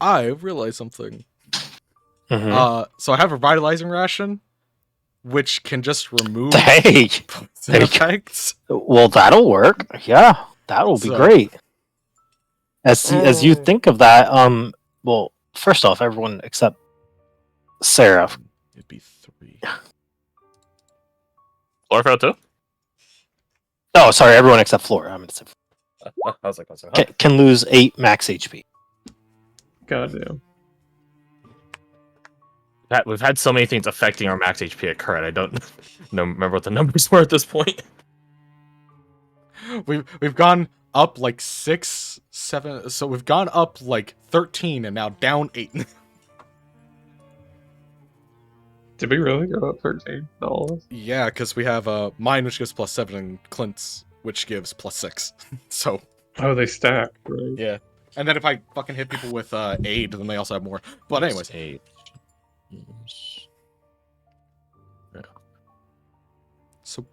I realized something. Mm-hmm. So I have a revitalizing ration, which can just remove Hey, poison effects. well, that'll work. Yeah, that'll be So, great. As you think of that, well, first off, everyone except Sarah. it'd be 3. Floor failed too? Oh, sorry, everyone except Flora. I was like, huh? Can lose 8 max HP. Goddamn. We've had so many things affecting our max HP at current. I don't remember what the numbers were at this point. We've gone up like 6, 7. So we've gone up like 13 and now down 8. Did we really go up 13? No. Yeah, because we have mine, which gives +7, and Clint's, which gives +6. So. Oh, they stacked, right? Yeah. And then if I fucking hit people with aid, then they also have more. But anyways. Aid. So.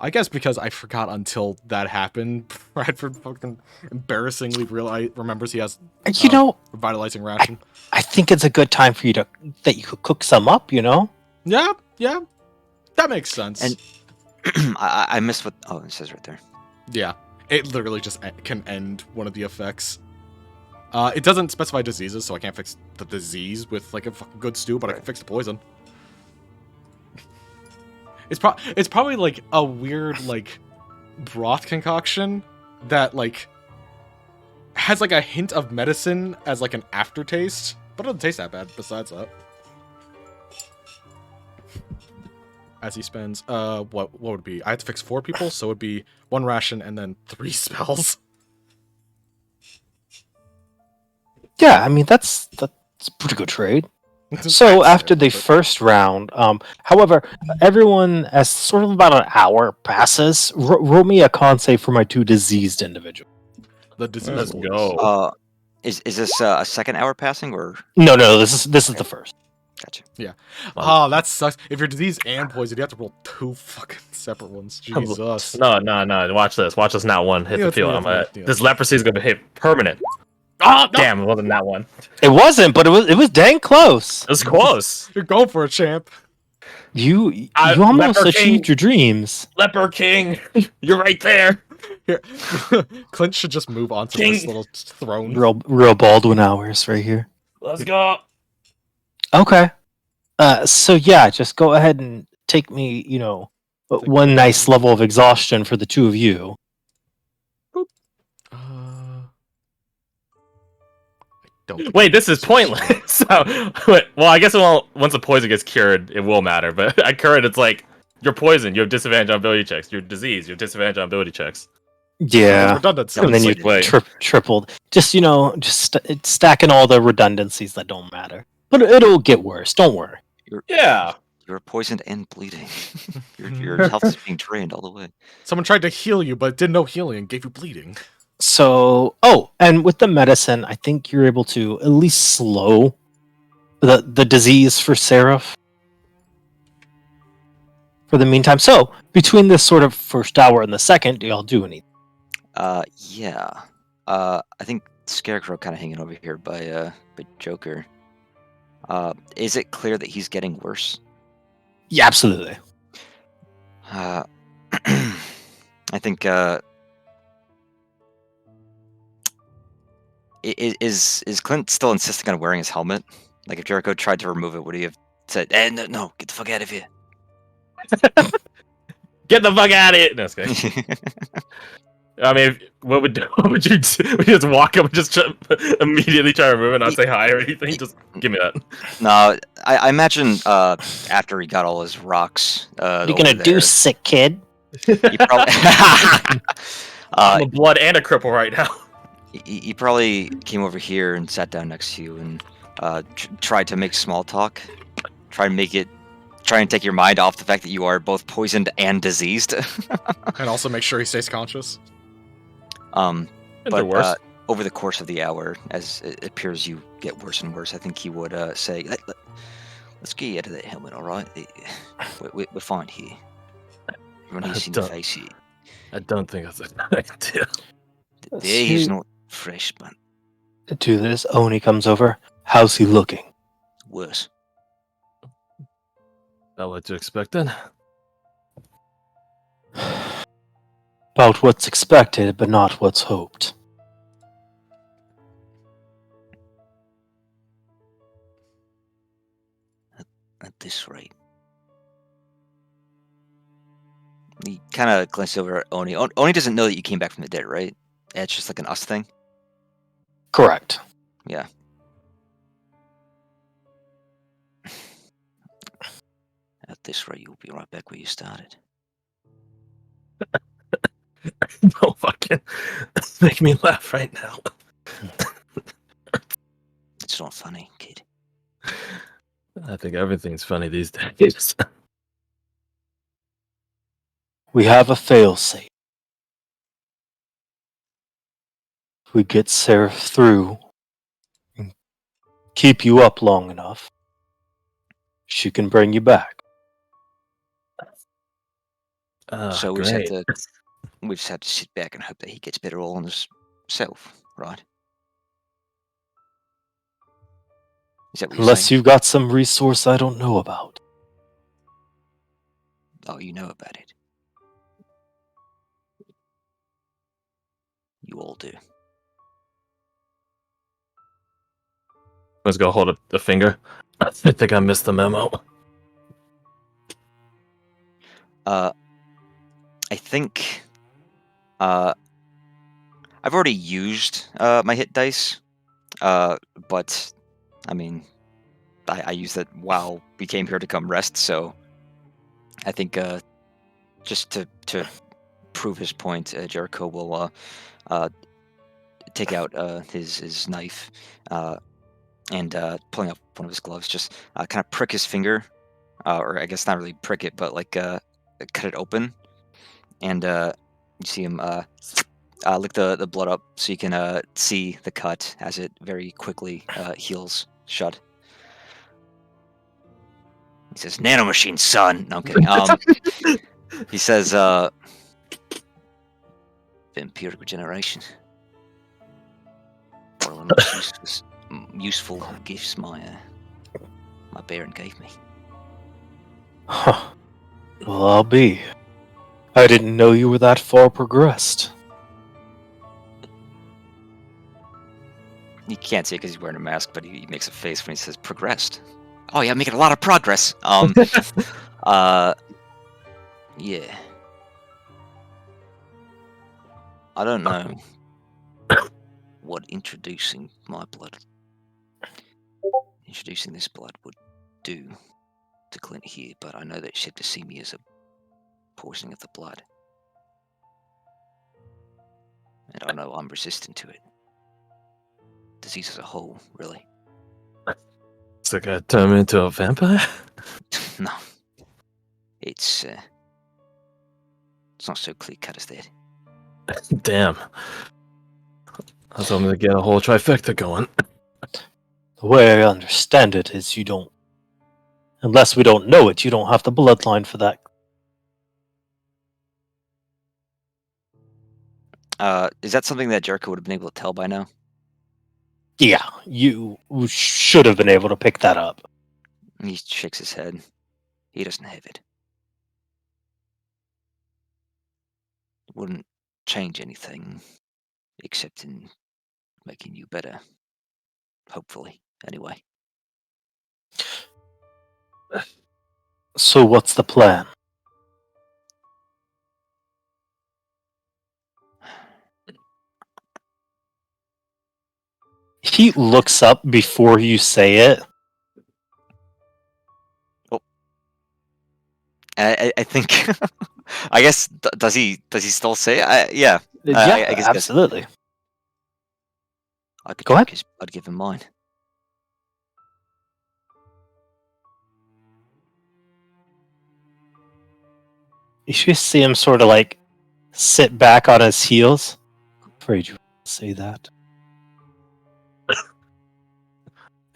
I guess because I forgot until that happened, Bradford fucking embarrassingly remembers he has revitalizing ration. I think it's a good time for you that you could cook some up, Yeah, that makes sense. And I missed what. Oh, it says right there. Yeah, it literally just can end one of the effects. It doesn't specify diseases, so I can't fix the disease with like a fucking good stew, but I can fix the poison. It's probably like a weird like broth concoction that like has like a hint of medicine as like an aftertaste, but it doesn't taste that bad besides that. As he spends what would it be? I have to fix 4 people, so it would be 1 ration and then 3 spells. Yeah, I mean that's a pretty good trade. So after the first round, however, everyone, as sort of about an hour passes, roll me a con save for my 2 diseased individuals. The disease. Let's go. Is this a second hour passing or? No, this is the first. Gotcha. Yeah. Oh, that sucks. If you're diseased and poisoned, you have to roll 2 fucking separate ones. Jesus. No. Watch this. Watch this. Not one hit the field. This leprosy is gonna hit permanent. Oh, no! Damn! It wasn't that one. It wasn't, but it was dang close. It was close. You're going for a champ. You almost achieved your dreams. Leper King, you're right there. Here, Clint should just move on to this little throne. Real Baldwin hours right here. Let's go. Okay. So yeah, just go ahead and take me, one nice level of exhaustion for the 2 of you. Wait, this is pointless. So, well, I guess once the poison gets cured, it will matter. But at current, it's like you're poisoned. You have disadvantage on ability checks. You're diseased. You have disadvantage on ability checks. Yeah, redundant. And then you tripled. Just stacking all the redundancies that don't matter. But it'll get worse. Don't worry. You're poisoned and bleeding. your health is being drained all the way. Someone tried to heal you, but did no healing and gave you bleeding. So, and with the medicine, I think you're able to at least slow the disease for Seraph for the meantime. So, between this sort of first hour and the second, do y'all do anything? Yeah. I think Scarecrow kind of hanging over here by Joker. Is it clear that he's getting worse? Yeah, absolutely. I think. Is Clint still insisting on wearing his helmet? Like, if Jericho tried to remove it, would he have said, no, get the fuck out of here? Get the fuck out of here! No, it's good. I mean, what would you do? Would you just walk up and just immediately try to remove it, not say hi or anything? Just give me that. No, I imagine after he got all his rocks. What are you gonna do, sick kid? He probably. I'm a blood and a cripple right now. He probably came over here and sat down next to you and tried to make small talk. Try and take your mind off the fact that you are both poisoned and diseased. And also make sure he stays conscious. But over the course of the hour, as it appears you get worse and worse, I think he would say, let's get you out of that helmet, alright? We're fine here. Everyone has seen the face here. I don't think that's a good idea. The air is not fresh, but Do this. Oni comes over. How's he looking? Worse. About what you expected. About what's expected, but not what's hoped. At this rate. He kind of glances over at Oni. Oni doesn't know that you came back from the dead, right? It's just like an us thing. Correct. Yeah. At this rate, you'll be right back where you started. Don't fucking make me laugh right now. It's not funny, kid. I think everything's funny these days. We have a failsafe. If we get Sarah through and keep you up long enough, she can bring you back. So we great. just have to sit back and hope that he gets better all on himself, right? Is that what you're Unless saying? you've got some resource I don't know about. Oh, you know about it. You all do. Let's go hold up the finger. I think I missed the memo. I think I've already used my hit dice, but I mean, I used it while we came here to come rest, so I think just to prove his point, Jericho will take out his knife and pulling up one of his gloves, just kind of prick his finger, or I guess not really prick it, but like cut it open, and you see him lick the blood up so you can see the cut as it very quickly heals shut. He says, "Nanomachine, son." No, I'm kidding. He says, "Vampiric regeneration. One of the most useful gifts my Baron gave me." Huh. Well, I'll be. I didn't know you were that far progressed. You can't see it because he's wearing a mask, but he makes a face when he says progressed. Oh yeah, making a lot of progress. Yeah. I don't know what introducing this blood would do to Clint here, but I know that septicemia is a poisoning of the blood. And I know I'm resistant to it. Disease as a whole, really. It's like I turn me into a vampire? No. It's not so clear cut as that. Damn. I was hoping to get a whole trifecta going. The way I understand it is you don't. Unless we don't know it, you don't have the bloodline for that. Is that something that Jericho would have been able to tell by now? Yeah, you should have been able to pick that up. He shakes his head. He doesn't have it. It wouldn't change anything, except in making you better. Hopefully, anyway. So what's the plan? He looks up before you say it. Oh. I think. I guess does he still say it? Yeah. Yeah, I guess absolutely. I could Go ahead. I'd give him mine. You should see him sort of like sit back on his heels. Afraid you would say that.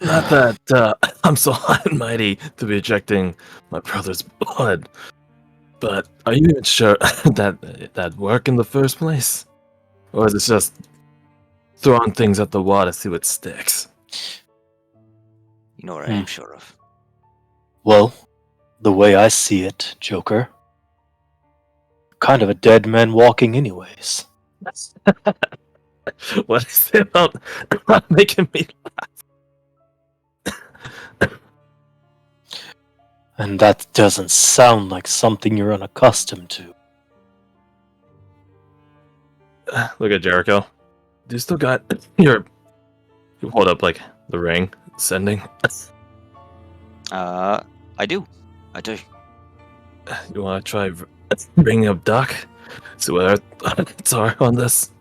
Not that I'm so high and mighty to be ejecting my brother's blood, but are you even sure that work in the first place? Or is it just throwing things at the wall to see what sticks. You know what I am sure of. Well, the way I see it, Joker, kind of a dead man walking anyways. What is it about making me And that doesn't sound like something you're unaccustomed to. look at Jericho? Do you still got your... You hold up, like, the ring, sending. I do. I do. You want to try bringing up Doc? See what our thoughts are on this?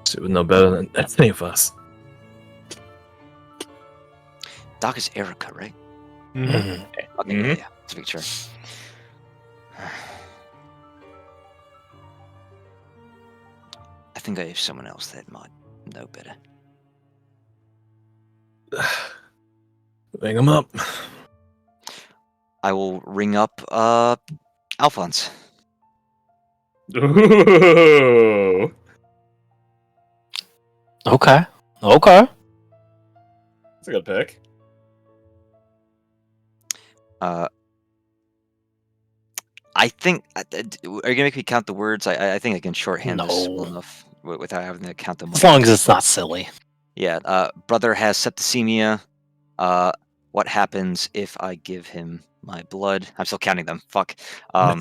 She would know better than any of us. Doc is Erica, right? Mhm. Okay, yeah. Let's make sure. I think I have someone else that might know better. Ring him up. I will ring up Alphonse. Ooh. Okay. Okay. That's a good pick. I think. Are you gonna make me count the words? I think I can shorthand this well No. enough without having to count them. As long as it's not silly. Yeah. Brother has septicemia. What happens if I give him my blood? I'm still counting them. Fuck. What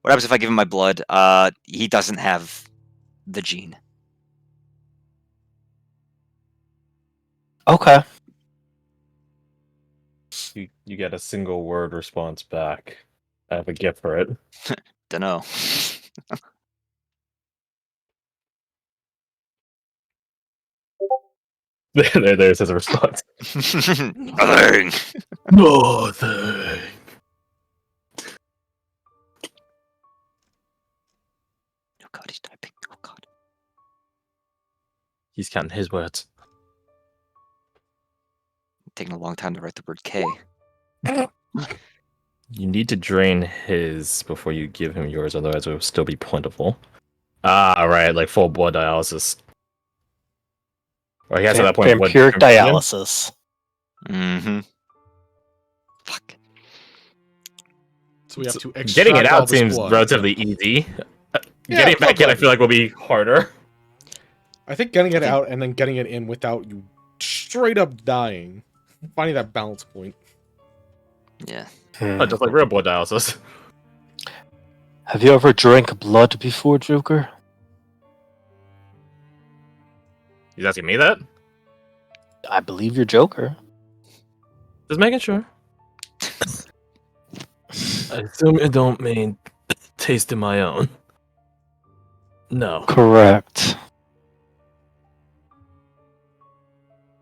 happens if I give him my blood? He doesn't have the gene. Okay. You get a single word response back. I have a gift for it. Dunno. There's his response. Nothing. Nothing. Oh god, he's typing. Oh god. He's counting his words. Taking a long time to write the word K. You need to drain his before you give him yours, otherwise it will still be plentiful. Ah, right, like full blood dialysis. Or he has at that point blood Vampiric transfusion. dialysis. Mm-hmm. Fuck. So we have to extract Getting it all out this seems blood. relatively easy. Yeah, Getting it back in, I blood. feel like, will be harder. I think getting it out and then getting it in without you straight up dying. Finding that balance point. Yeah. Just like real blood dialysis. Have you ever drank blood before, Joker? He's asking me that? I believe you're Joker. Just making sure. I assume you don't mean tasting my own. No. Correct.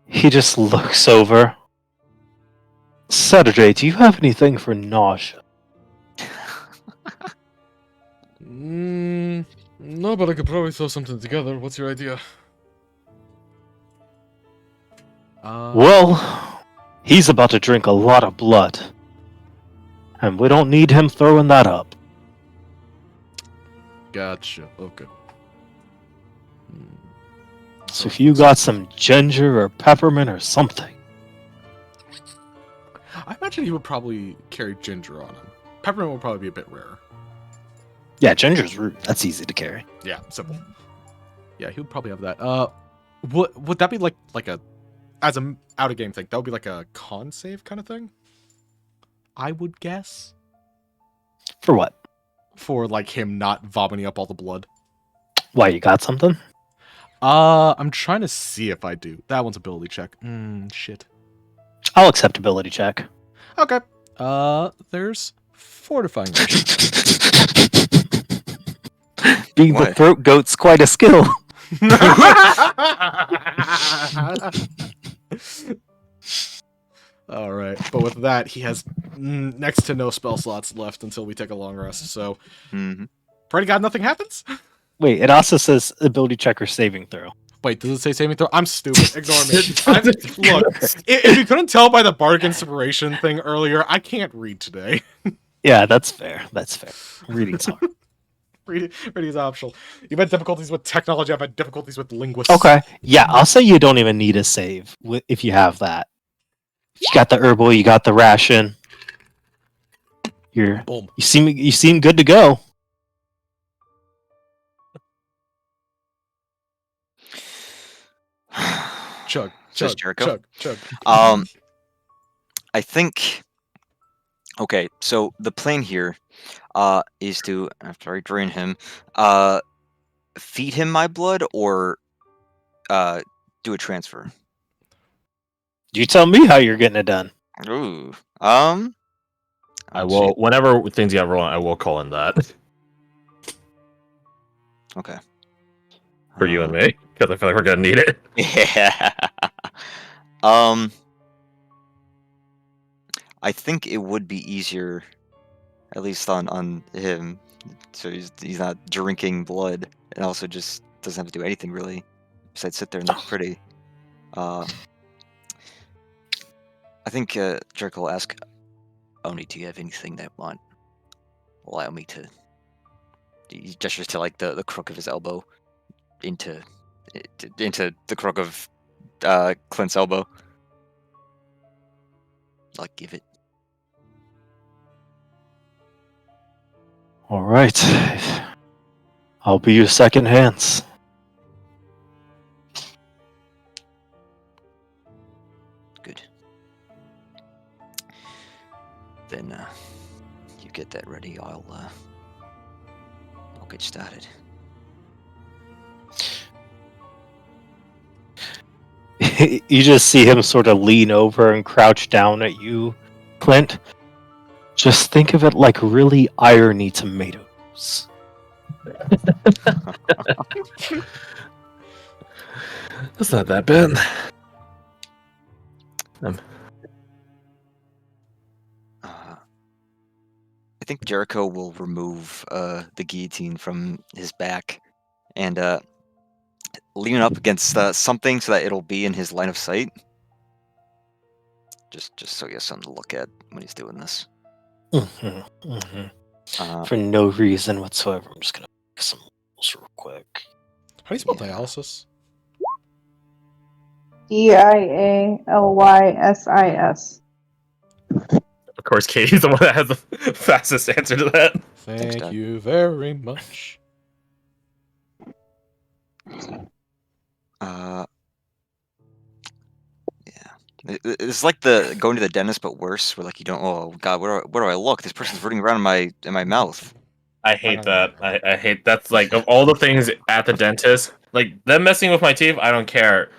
He just looks over. Saturday, do you have anything for nausea? No, but I could probably throw something together. What's your idea? Well, he's about to drink a lot of blood. And we don't need him throwing that up. Gotcha. Okay. So if you got some ginger or peppermint or something. I imagine he would probably carry ginger on him. Peppermint would probably be a bit rarer. Yeah, ginger's root. That's easy to carry. Yeah, simple. Yeah, he would probably have that. Would that be like a as a out of game thing? That would be like a con save kind of thing. I would guess For what? for like him not vomiting up all the blood. Why, you got something? I'm trying to see if I do. That one's ability check. Shit. I'll accept ability check. Okay. There's fortifying. Being the throat goat's quite a skill. All right, but with that, he has next to no spell slots left until we take a long rest. So, pray to God nothing happens. Wait, it also says ability check or saving throw. Wait, does it say saving throw? I'm stupid. Ignore me. Look, if you couldn't tell by the bardic inspiration thing earlier, I can't read today. Yeah, that's fair. That's fair. Reading's hard. Reading is optional. You've had difficulties with technology. I've had difficulties with linguists. Okay. Yeah, I'll say you don't even need a save if you have that. You got the herbal, you got the ration. Boom. You seem good to go. Chug, Says chug, Jericho. chug. I think. Okay, so the plan here is to, after I drain him, feed him my blood or do a transfer. You tell me how you're getting it done. Ooh. I will. Whenever things get rolling, I will call in that Okay. for you and me because I feel like we're gonna need it. Yeah. I think it would be easier, at least on him, so he's not drinking blood, and also just doesn't have to do anything really besides sit there and look pretty. I think Jericho will ask Oni, do you have anything that will allow me to? He gestures to like the crook of his elbow into the crook of Clint's elbow. Like, give it. All right. I'll be your second hands. Good. Then you get that ready. I'll get started. You just see him sort of lean over and crouch down at you, Clint. Just think of it like really irony tomatoes. That's not that bad. I think Jericho will remove the guillotine from his back and lean up against something so that it'll be in his line of sight. Just so he has something to look at when he's doing this. For no reason whatsoever. I'm just gonna make some rules real quick. How do you spell dialysis? DIALYSIS. Of course, Katie's the one that has the fastest answer to that. Thank Dad. you very much. Yeah. It's like the going to the dentist, but worse. Where like you don't. Oh God, where do I look? This person's running around in my mouth. I hate that. I hate that's like of all the things at the dentist, like them messing with my teeth. I don't care.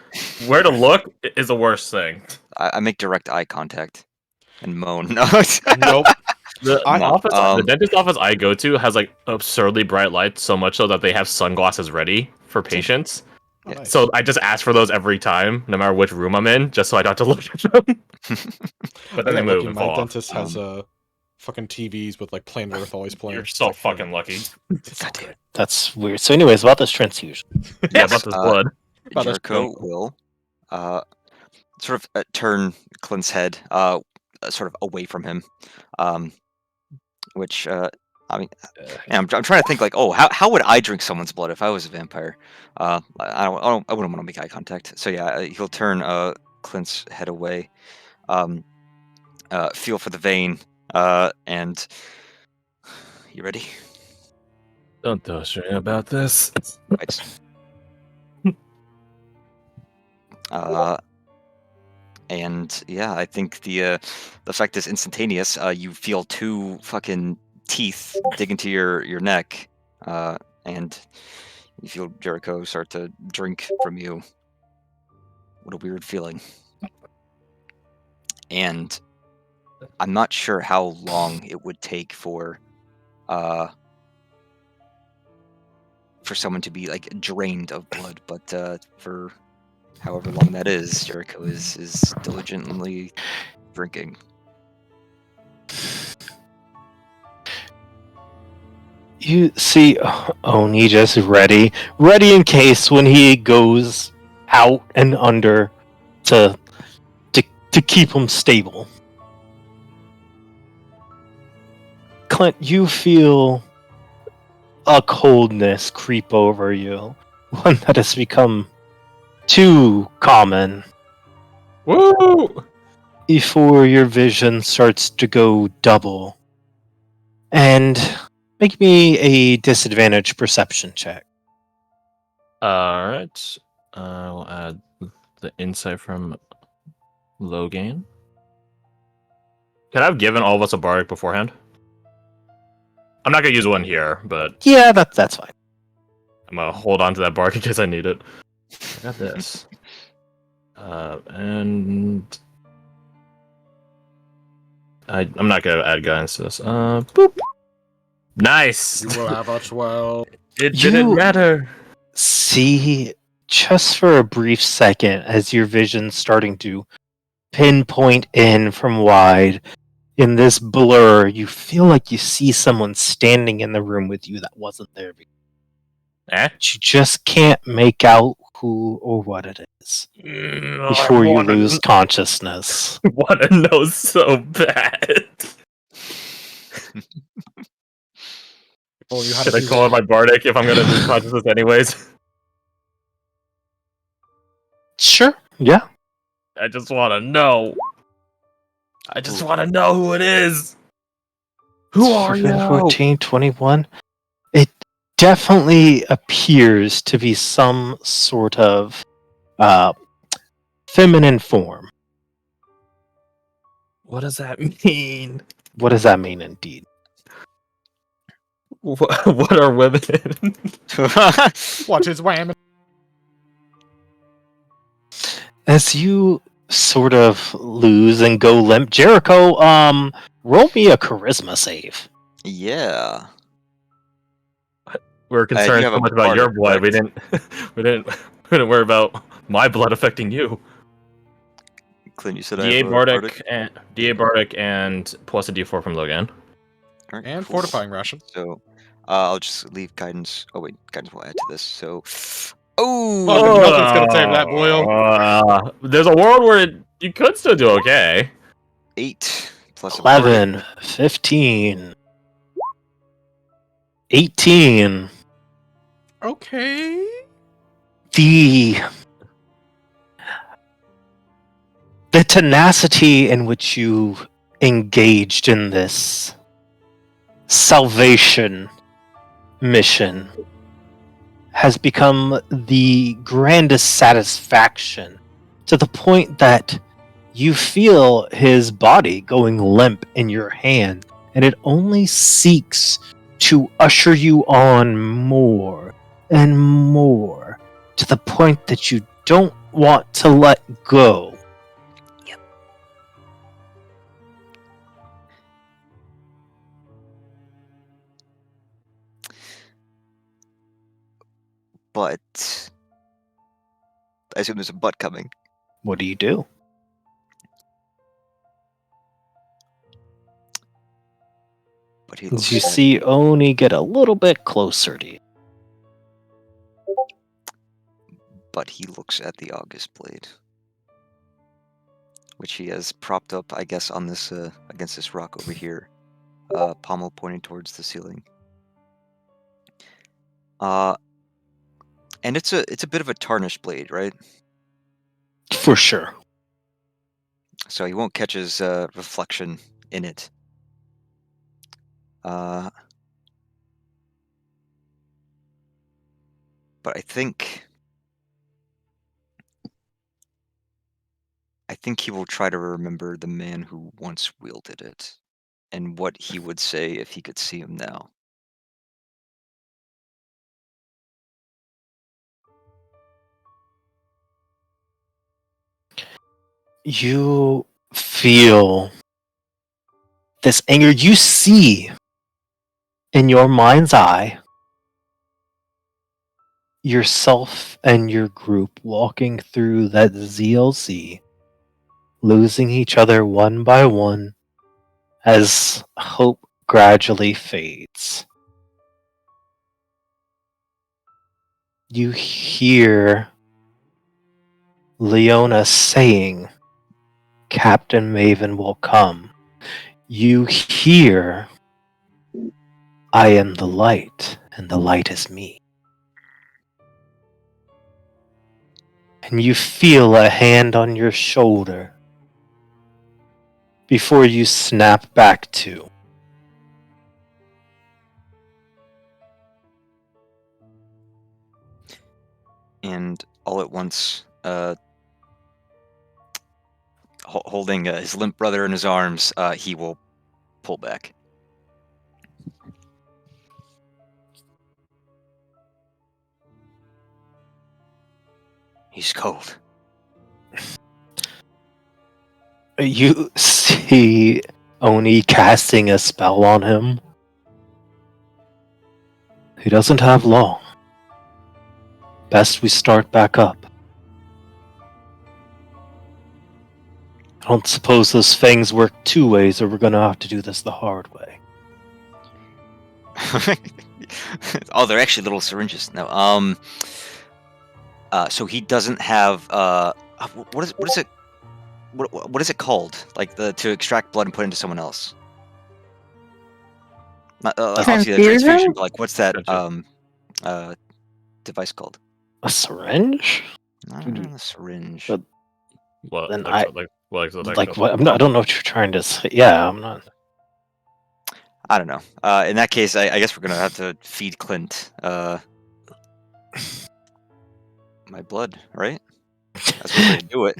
Where to look is the worst thing. I make direct eye contact and moan. Nope. The dentist office I go to has like absurdly bright lights, so much so that they have sunglasses ready for patients. Oh, nice. So I just ask for those every time, no matter which room I'm in, just so I don't have to look at them. But then they move and fall My off. dentist has fucking TVs with like Planet Earth always playing. You're so fucking lucky. God damn it. That's weird. So, anyways, about this transfusion. Yeah, about this blood. Jericho will sort of turn Clint's head sort of away from him, which I mean, I'm trying to think like, oh, how would I drink someone's blood if I was a vampire? I wouldn't want to make eye contact. So yeah, he'll turn Clint's head away, feel for the vein, and you ready? Don't tell Shane about this. I just, and yeah, I think the effect is instantaneous. You feel two fucking teeth dig into your neck, and you feel Jericho start to drink from you. What a weird feeling. And I'm not sure how long it would take for someone to be like drained of blood, but for however long that is, Jericho is diligently drinking. You see Oni just ready in case when he goes out and under to keep him stable. Clint, you feel a coldness creep over you, one that has become too common, Woo! before your vision starts to go double. And make me a disadvantage perception check. Alright. We'll add the insight from Logan. Could I have given all of us a bardic beforehand? I'm not gonna use one here, but Yeah, that's fine. I'm gonna hold on to that bardic in case I need it. I got this. And I'm not gonna add guidance to this. Boop. Nice. You will have a 12. It didn't matter. See, just for a brief second, as your vision's starting to pinpoint in from wide, in this blur, you feel like you see someone standing in the room with you that wasn't there before. But you just can't make out who or what it is before you lose consciousness. I want to know so bad. Should I call it my bardic if I'm gonna lose consciousness anyways? Sure, yeah. I just want to know. I just want to know who it is. Who are you? 14, 21. It definitely appears to be some sort of feminine form. What does that mean? What does that mean, indeed? What are women? What is whamming? As you sort of lose and go limp, Jericho, roll me a charisma save. Yeah. We're concerned so much about your blood. We didn't worry about my blood affecting you. Clint, you said I DA have a Bardic and plus a D4 from Logan. Alright, And cool. fortifying ration. So, I'll just leave guidance. Oh wait, guidance will add to this. So, oh, nothing's gonna save that, boyo. There's a world where you could still do okay. 8 plus 11, 15, 18. Okay. The tenacity in which you engaged in this salvation mission has become the grandest satisfaction, to the point that you feel his body going limp in your hand, and it only seeks to usher you on more and more, to the point that you don't want to let go. Yep. But I assume there's a but coming. What do you do? But he As looks you at- see Oni get a little bit closer to you. But he looks at the August blade, which he has propped up, I guess, on this against this rock over here, pommel pointing towards the ceiling. And it's a bit of a tarnished blade, right? For sure. So he won't catch his reflection in it. But I think he will try to remember the man who once wielded it, and what he would say if he could see him now. You feel this anger. You see in your mind's eye yourself and your group walking through that ZLC, losing each other one by one as hope gradually fades. You hear Leona saying, "Captain Maven will come." You hear I am the light, and the light is me. And you feel a hand on your shoulder before you snap back to. And all at once, holding his limp brother in his arms, he will pull back. He's cold. You see Oni casting a spell on him. He doesn't have long. Best we start back up. I don't suppose those fangs work two ways, or we're gonna have to do this the hard way. Oh, they're actually little syringes. No. So he doesn't have what is it? What is it called? Like to extract blood and put into someone else? Not obviously the transfusion, but like what's that device called? A syringe? Not a syringe. But Well, then I I don't know what you're trying to say. Yeah, I'm not. I don't know. In that case, I guess we're gonna have to feed Clint my blood, right? That's one way to do it.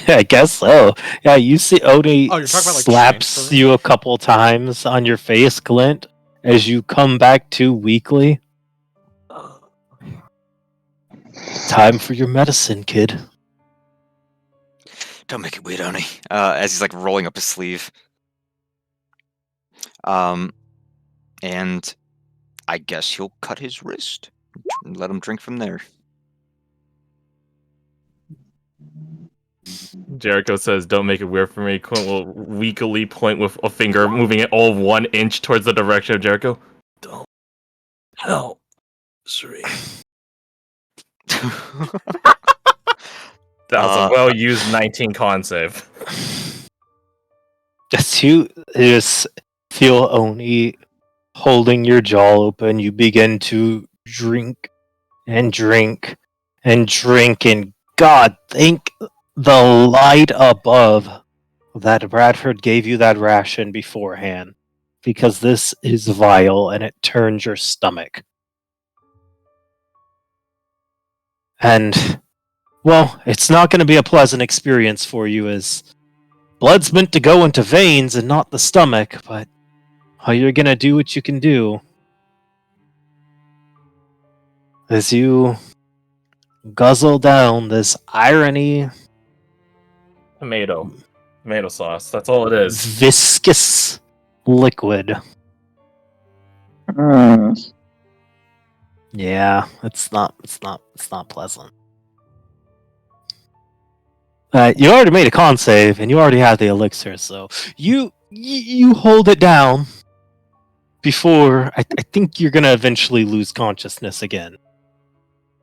I guess so. Yeah, you see Oni Oh, you're talking about, like, slaps transferring? you a couple times on your face, Clint, as you come back to weakly. Time for your medicine, kid. Don't make it weird, Oni. As he's like rolling up his sleeve. And I guess he'll cut his wrist and let him drink from there. Jericho says, "Don't make it weird for me." Quint will weakly point with a finger, moving it all 1 inch towards the direction of Jericho. Don't help, Sri. That was a well-used 19 con save. As you just feel Oni holding your jaw open, you begin to drink and drink and drink, and God, thank the light above that Bradford gave you that ration beforehand, because this is vile and it turns your stomach. And, well, it's not going to be a pleasant experience for you, as blood's meant to go into veins and not the stomach, but you're going to do what you can do. As you guzzle down this irony Tomato sauce. That's all it is. viscous liquid. Yeah, it's not pleasant. You already made a con save, and you already have the elixir, so you hold it down before I think you're gonna eventually lose consciousness again.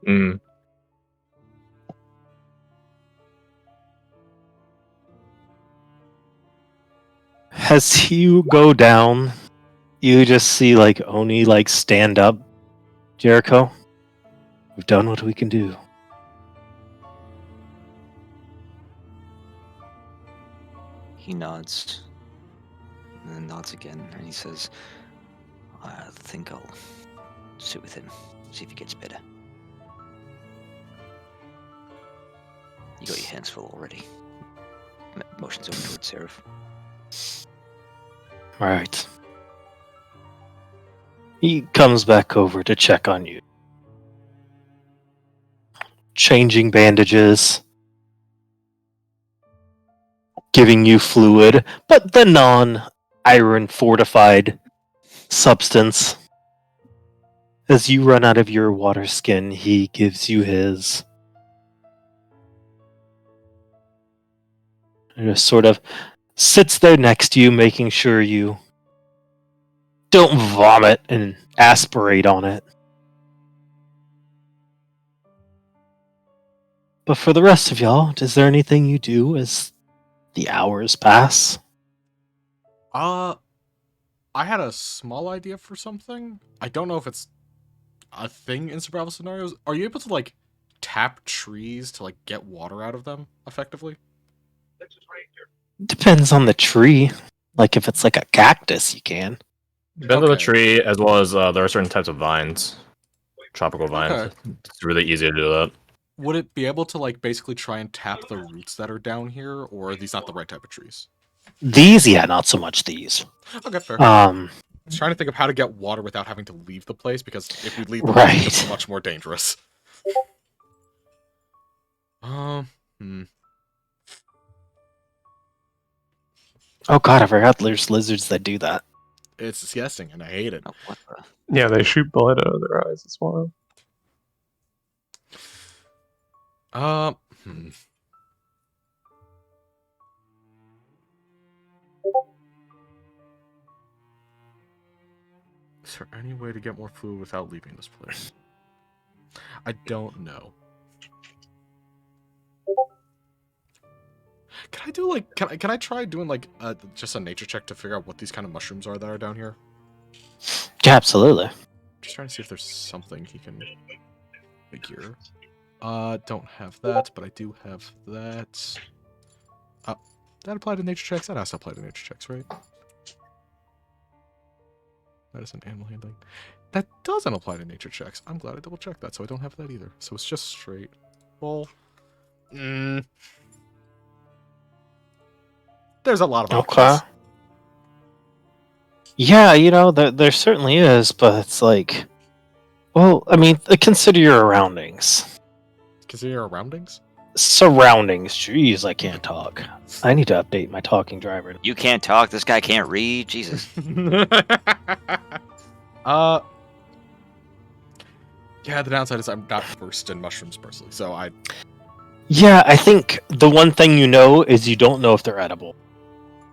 Mm. As you go down, you just see like Oni like stand up. Jericho, we've done what we can do. He nods, and then nods again, and he says, "I think I'll sit with him, see if he gets better." You got your hands full already. Motions over towards Seraph. Alright. He comes back over to check on you. Changing bandages. Giving you fluid, but the non-iron fortified substance. As you run out of your water skin, he gives you his. And just sort of sits there next to you, making sure you don't vomit and aspirate on it. But for the rest of y'all, is there anything you do as the hours pass? I I had a small idea for something. I don't know if it's a thing in survival scenarios. Are you able to like tap trees to like get water out of them effectively? Depends on the tree. Like if it's like a cactus, you can. Depends on the Okay. tree, as well as there are certain types of vines, tropical vines. Okay. It's really easy to do that. Would it be able to like basically try and tap the roots that are down here, or are these not the right type of trees? These, yeah, not so much these. Okay, fair. I Um, was trying to think of how to get water without having to leave the place, because if we leave the place, it becomes right. much more dangerous. Hmm. Oh god, I forgot there's lizards that do that. It's disgusting, and I hate it. Oh, what the? Yeah, they shoot blood out of their eyes as well. Hmm. Is there any way to get more fluid without leaving this place? I don't know. Can I do like can I try doing like just a nature check to figure out what these kind of mushrooms are that are down here? Yeah, absolutely. Just trying to see if there's something he can figure. Don't have that, but I do have that. That apply to nature checks? That has to apply to nature checks, right? Medicine, animal handling. That doesn't apply to nature checks. I'm glad I double checked that, so I don't have that either. So it's just straight. Well, there's a lot of Okay. options. Yeah, there certainly is, but it's like, well, I mean, consider your surroundings. Consider your surroundings. Surroundings. Jeez, I can't talk. I need to update my talking driver. You can't talk. This guy can't read. Jesus. Yeah, the downside is I'm not versed in mushrooms personally, so I. Yeah, I think the one thing you know is you don't know if they're edible.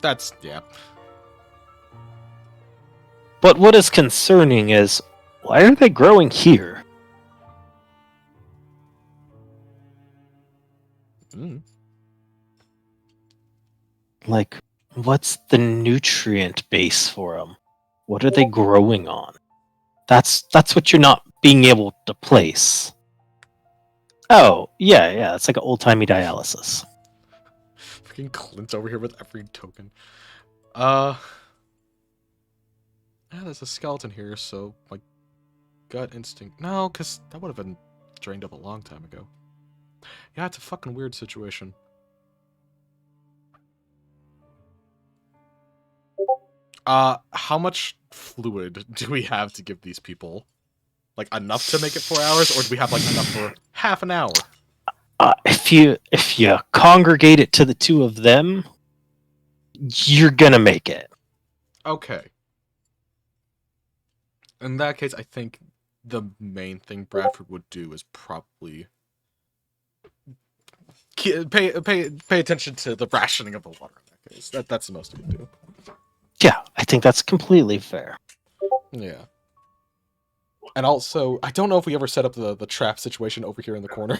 That's yeah. But what is concerning is, why are they growing here? Mm. Like, what's the nutrient base for them? What are they growing on? That's what you're not being able to place. Oh, yeah, it's like an old-timey dialysis. Fucking Clint's over here with every token. Yeah, there's a skeleton here, so my gut instinct. No, because that would have been drained up a long time ago. Yeah, it's a fucking weird situation. How much fluid do we have to give these people? Like, enough to make it 4 hours, or do we have, like, enough for half an hour? If you congregate it to the two of them, you're gonna make it. Okay. In that case, I think the main thing Bradford would do is probably pay attention to the rationing of the water in that case. That's the most he would do. Yeah, I think that's completely fair. Yeah. And also, I don't know if we ever set up the trap situation over here in the corner.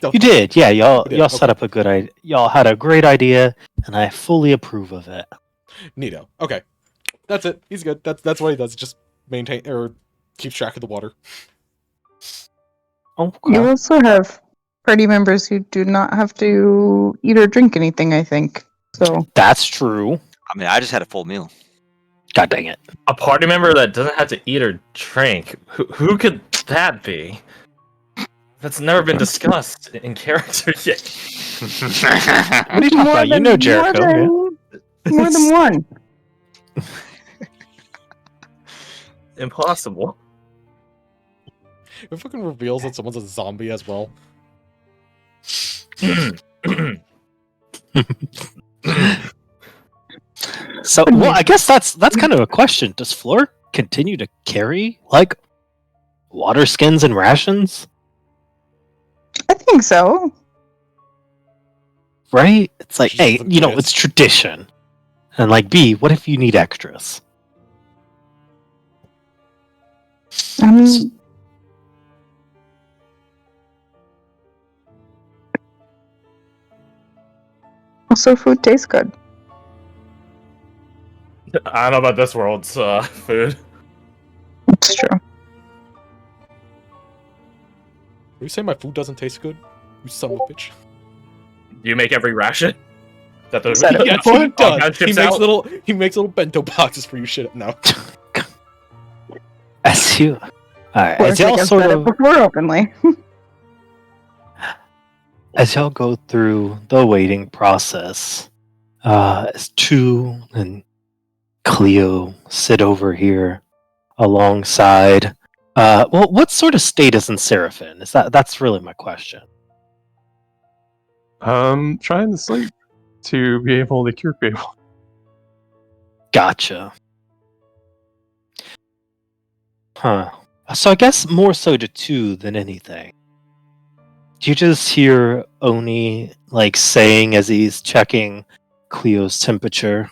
You did, yeah. Y'all We did, set up a good idea. Y'all had a great idea, and I fully approve of it. Neato. Okay. That's it. He's good. That's what he does. Just maintain or keep track of the water. Oh, You also have party members who do not have to eat or drink anything, I think. So that's true. I mean, I just had a full meal. God dang it. A party member that doesn't have to eat or drink. Who could that be? That's never been discussed in character yet. What are you talking about? You know Jericho. More than one. Impossible. It fucking reveals that someone's a zombie as well. So, well, I guess that's kind of a question. Does Floor continue to carry like water skins and rations? I think so. Right? It's like, She hey, doesn't get it. it's tradition. And like, B, what if you need extras? I mean, also food tastes good. I don't know about this world's food. It's true. You say my food doesn't taste good? You son of a bitch. Do you make every ration? Is that the Said it Yes, before. he does. Ships He makes little bento boxes for you. Shit, no. As you, alright, Of as course, I y'all can sort said it of, before openly. as y'all go through the waiting process, as Chu and Cleo sit over here alongside. Well, what sort of state is in Seraphim? That's really my question. Trying to sleep to be able to cure people. Gotcha. Huh. So I guess more so to two than anything. Do you just hear Oni like saying as he's checking Cleo's temperature?